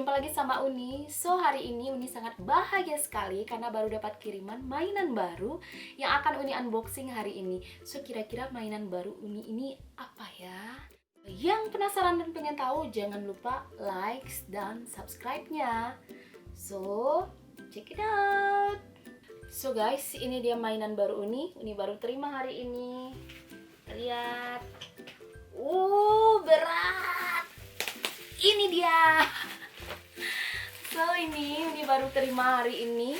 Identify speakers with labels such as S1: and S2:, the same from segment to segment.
S1: Jumpa lagi sama Uni. So, hari ini Uni sangat bahagia sekali karena baru dapat kiriman mainan baru yang akan Uni unboxing hari ini. So, kira-kira mainan baru Uni ini apa ya? Yang penasaran dan pengen tahu, jangan lupa like dan subscribe-nya. So, check it out. So guys, ini dia mainan baru Uni baru terima hari ini. Lihat. Berat. Ini dia. So, ini baru terima hari ini.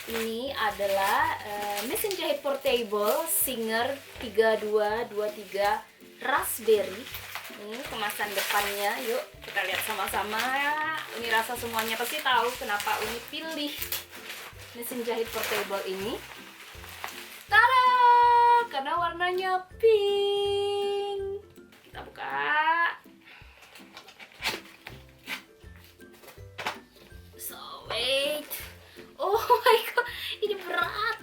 S1: Ini adalah mesin jahit portable Singer 3223 Raspberry. Ini kemasan depannya. Yuk kita lihat sama-sama. Uni rasa semuanya pasti tahu kenapa Uni pilih mesin jahit portable ini. Tada! Karena warnanya pink. Kita buka. So, wait. Oh my god, ini berat.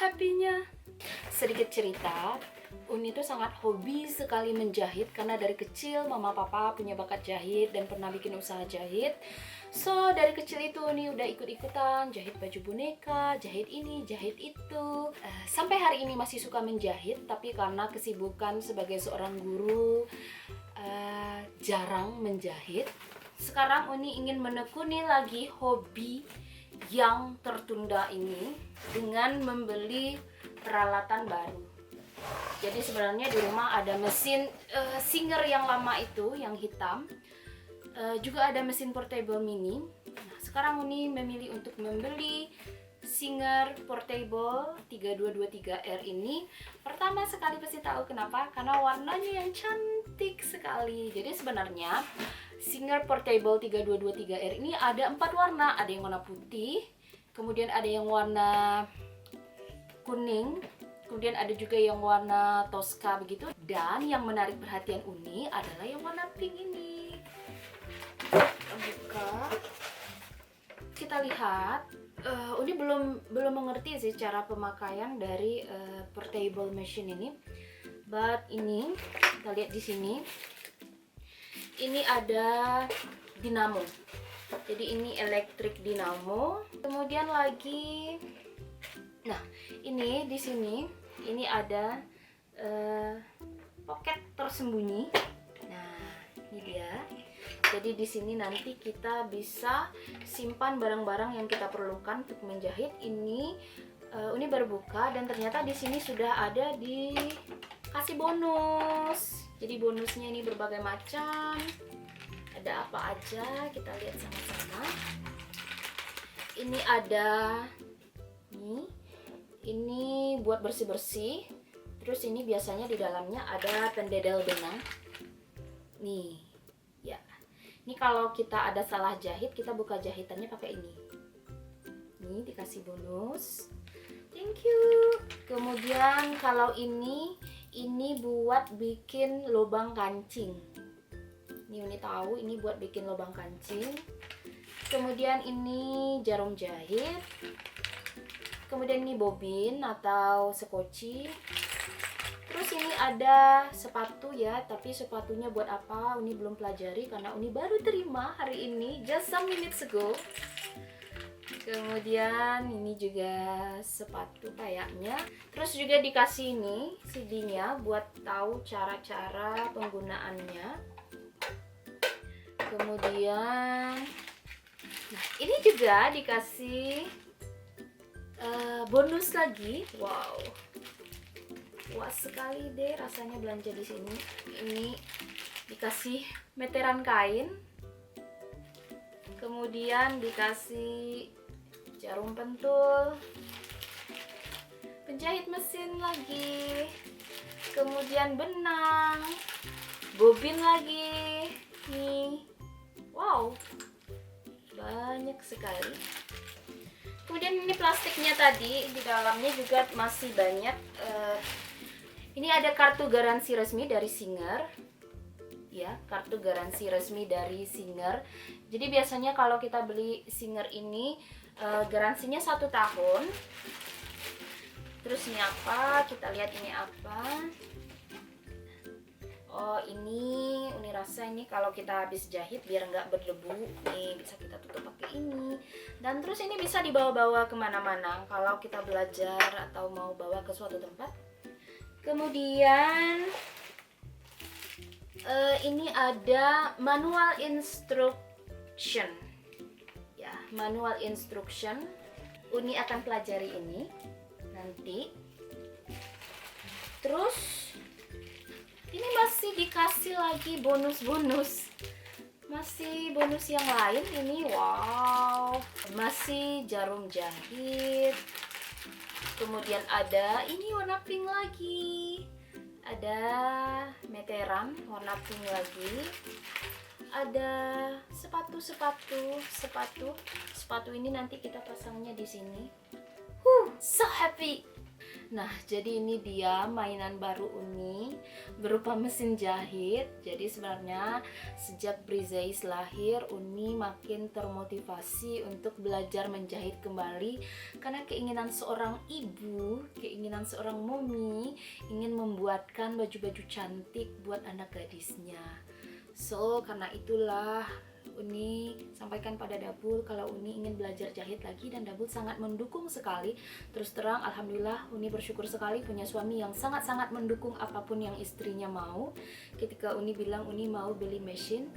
S1: Happy-nya. Sedikit cerita, Uni tuh sangat hobi sekali menjahit karena dari kecil mama papa punya bakat jahit dan pernah bikin usaha jahit. So, dari kecil itu Uni udah ikut-ikutan jahit baju boneka, jahit ini, jahit itu. Sampai hari ini masih suka menjahit, tapi karena kesibukan sebagai seorang guru, jarang menjahit. Sekarang Uni ingin menekuni lagi hobi yang tertunda ini dengan membeli peralatan baru. Jadi sebenarnya di rumah ada mesin Singer yang lama itu, yang hitam. Juga ada mesin portable mini. Nah, sekarang Uni memilih untuk membeli Singer Portable 3223R ini. Pertama sekali pasti tahu kenapa, karena warnanya yang cantik sekali. Jadi sebenarnya Singer Portable 3223R ini ada 4 warna. Ada yang warna putih, kemudian ada yang warna kuning, kemudian ada juga yang warna Tosca begitu. Dan yang menarik perhatian Uni adalah yang warna pink ini. Kita buka, kita lihat. Uni belum mengerti sih cara pemakaian dari portable machine ini. But ini kita lihat di sini. Ini ada dinamo. Jadi ini elektrik dinamo. Kemudian lagi, nah ini di sini ini ada pocket tersembunyi. Nah ini dia. Jadi di sini nanti kita bisa simpan barang-barang yang kita perlukan untuk menjahit. Ini Uni baru buka dan ternyata di sini sudah ada dikasih bonus. Jadi bonusnya ini berbagai macam. Ada apa aja? Kita lihat sama-sama. Ini ada ini buat bersih-bersih. Terus ini biasanya di dalamnya ada pendedel benang. Nih, ya. Ini kalau kita ada salah jahit, kita buka jahitannya pakai ini. Nih dikasih bonus. Thank you. Kemudian kalau ini buat bikin lubang kancing. Ini Uni tahu ini buat bikin lubang kancing. Kemudian ini jarum jahit. Kemudian ini bobin atau sekoci. Terus ini ada sepatu ya, tapi sepatunya buat apa Uni belum pelajari karena Uni baru terima hari ini, just some minutes ago. Kemudian ini juga sepatu kayaknya. Terus juga dikasih ini CD-nya buat tahu cara-cara penggunaannya. Kemudian nah ini juga dikasih bonus lagi. Wow, puas sekali deh rasanya belanja di sini. Ini dikasih meteran kain. Kemudian dikasih jarum pentul, penjahit mesin lagi, kemudian benang, bobin lagi. Nih, wow, banyak sekali. Kemudian ini plastiknya tadi, di dalamnya juga masih banyak. Ini ada kartu garansi resmi dari Singer. Ya, kartu garansi resmi dari Singer. Jadi biasanya kalau kita beli Singer ini garansinya 1 tahun. Terus ini apa? Kita lihat ini apa. Oh, ini Uni rasa ini kalau kita habis jahit biar nggak berdebu nih, bisa kita tutup pakai ini. Dan terus ini bisa dibawa-bawa kemana-mana kalau kita belajar atau mau bawa ke suatu tempat. Kemudian ini ada manual instruction. Ya, manual instruction. Uni akan pelajari ini nanti. Terus ini masih dikasih lagi bonus-bonus. Masih bonus yang lain ini. Wow. Masih jarum jahit. Kemudian ada ini warna pink lagi. Ada meteran warna pink lagi. Ada sepatu ini nanti kita pasangnya di sini. So happy. Nah, jadi ini dia mainan baru Uni berupa mesin jahit. Jadi sebenarnya sejak Brizeis lahir, Uni makin termotivasi untuk belajar menjahit kembali karena keinginan seorang ibu, keinginan seorang mommy ingin membuatkan baju-baju cantik buat anak gadisnya. So, karena itulah Uni sampaikan pada Dabul kalau Uni ingin belajar jahit lagi, dan Dabul sangat mendukung sekali. Terus terang, alhamdulillah Uni bersyukur sekali punya suami yang sangat-sangat mendukung apapun yang istrinya mau. Ketika Uni bilang Uni mau beli mesin,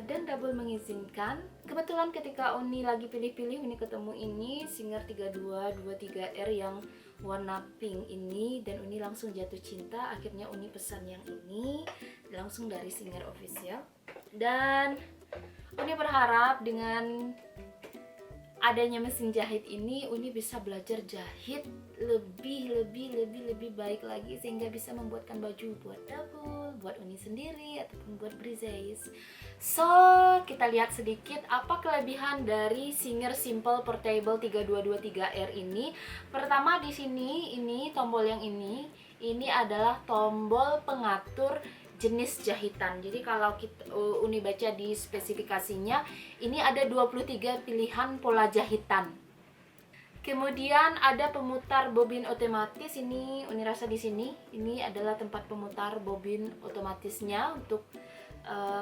S1: dan Dabul mengizinkan. Kebetulan ketika Uni lagi pilih-pilih, Uni ketemu ini Singer 3223R yang warna pink ini, dan Uni langsung jatuh cinta. Akhirnya Uni pesan yang ini langsung dari Singer Official. Dan Uni berharap dengan adanya mesin jahit ini Uni bisa belajar jahit lebih baik lagi, sehingga bisa membuatkan baju buat Dabul, buat Uni sendiri ataupun buat Brizeis. So, kita lihat sedikit apa kelebihan dari Singer Simple Portable 3223R ini. Pertama di sini, ini tombol yang ini adalah tombol pengatur jenis jahitan. Jadi kalau kita Uni baca di spesifikasinya, ini ada 23 pilihan pola jahitan. Kemudian ada pemutar bobin otomatis. Ini Uni rasa di sini, ini adalah tempat pemutar bobin otomatisnya untuk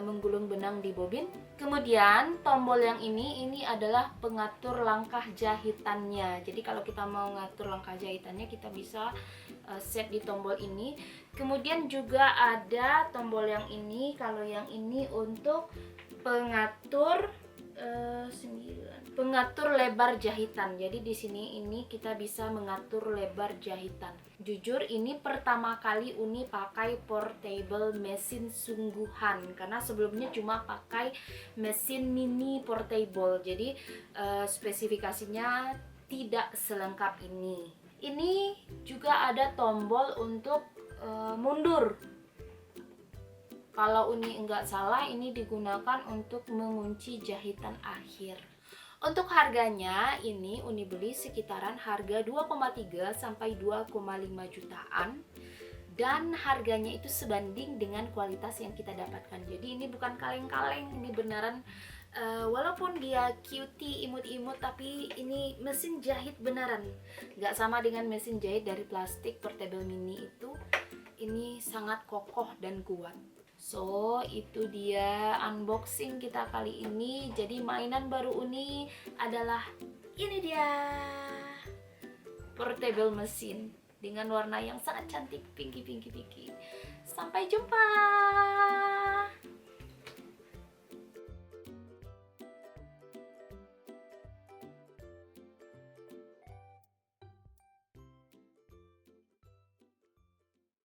S1: menggulung benang di bobin. Kemudian tombol yang ini adalah pengatur langkah jahitannya. Jadi kalau kita mau ngatur langkah jahitannya, kita bisa set di tombol ini. Kemudian juga ada tombol yang ini. Kalau yang ini untuk pengatur pengatur lebar jahitan. Jadi di sini ini kita bisa mengatur lebar jahitan. Jujur ini pertama kali Uni pakai portable mesin sungguhan, karena sebelumnya cuma pakai mesin mini portable. Jadi spesifikasinya tidak selengkap ini. Ini juga ada tombol untuk mundur. Kalau Uni enggak salah, ini digunakan untuk mengunci jahitan akhir. Untuk harganya, ini Uni beli sekitaran harga 2,3 sampai 2,5 jutaan. Dan harganya itu sebanding dengan kualitas yang kita dapatkan. Jadi ini bukan kaleng-kaleng, ini beneran walaupun dia cutie, imut-imut, tapi ini mesin jahit beneran. Nggak sama dengan mesin jahit dari plastik portable mini itu. Ini sangat kokoh dan kuat. So, itu dia unboxing kita kali ini. Jadi mainan baru Uni adalah ini dia, portable mesin dengan warna yang sangat cantik, pinky. Sampai jumpa.